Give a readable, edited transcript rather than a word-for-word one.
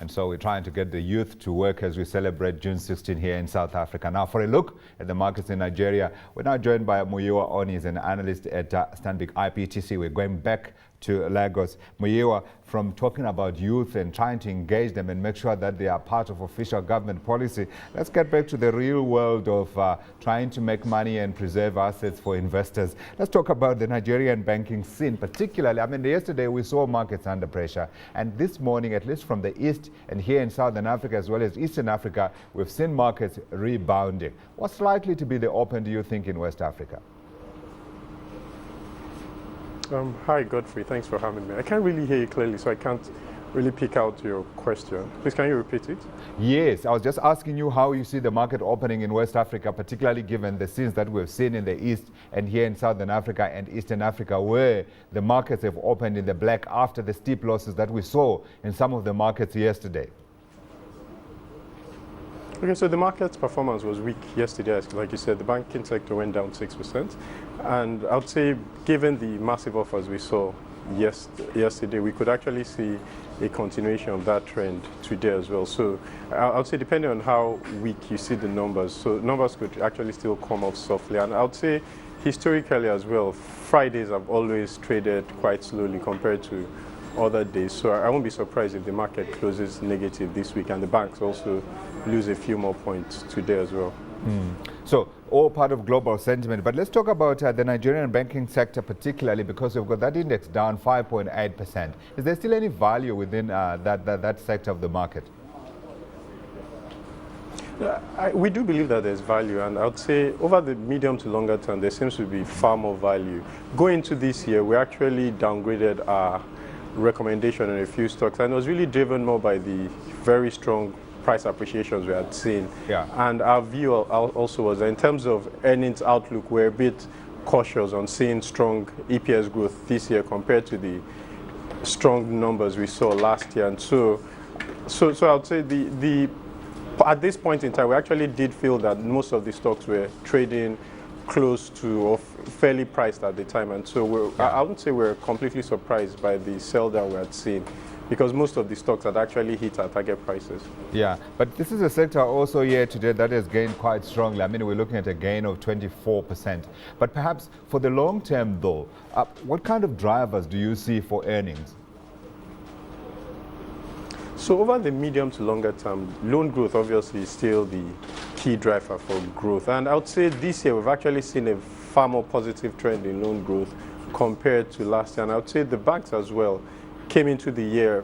And so we're trying to get the youth to work as we celebrate June 16 here in South Africa. Now, for a look at the markets in Nigeria, we're now joined by Muyiwa Onis, an analyst at Stanbic IPTC. We're going back to Lagos. Muyiwa, from talking about youth and trying to engage them and make sure that they are part of official government policy, let's get back to the real world of trying to make money and preserve assets for investors. Let's talk about the Nigerian banking scene, particularly. I mean, yesterday we saw markets under pressure, and this morning, at least from the east and here in Southern Africa as well as Eastern Africa, we've seen markets rebounding. What's likely to be the open, do you think, in West Africa? Hi, Godfrey. Thanks for having me. I can't really hear you clearly, so I can't really pick out your question. Please, can you repeat it? Yes, I was just asking you how you see the market opening in West Africa, particularly given the scenes that we've seen in the East and here in Southern Africa and Eastern Africa, where the markets have opened in the black after the steep losses that we saw in some of the markets yesterday. Okay, so the market's performance was weak yesterday. Like you said, the banking sector went down 6%. And I would say, given the massive offers we saw yesterday, we could actually see a continuation of that trend today as well. So I would say, depending on how weak you see the numbers, so numbers could actually still come off softly. And I would say, historically as well, Fridays have always traded quite slowly compared to other days. So I won't be surprised if the market closes negative this week and the banks also lose a few more points today as well. So all part of global sentiment. But let's talk about the Nigerian banking sector particularly, because we've got that index down 5.8%. Is there still any value within that sector of the market? We do believe that there's value, and I would say over the medium to longer term, there seems to be far more value. Going into this year, we actually downgraded our recommendation on a few stocks, and it was really driven more by the very strong price appreciations we had seen. Yeah. And our view also was that in terms of earnings outlook, we're a bit cautious on seeing strong EPS growth this year compared to the strong numbers we saw last year. And so I would say at this point in time, we actually did feel that most of the stocks were trading close to or fairly priced at the time. And so I wouldn't say we're completely surprised by the sell down we had seen, because most of the stocks had actually hit our target prices. Yeah, but this is a sector also here today that has gained quite strongly. I mean, we're looking at a gain of 24%. But perhaps for the long term, though, what kind of drivers do you see for earnings? So over the medium to longer term, loan growth obviously is still the key driver for growth. And I would say this year we've actually seen a far more positive trend in loan growth compared to last year. And I would say the banks as well came into the year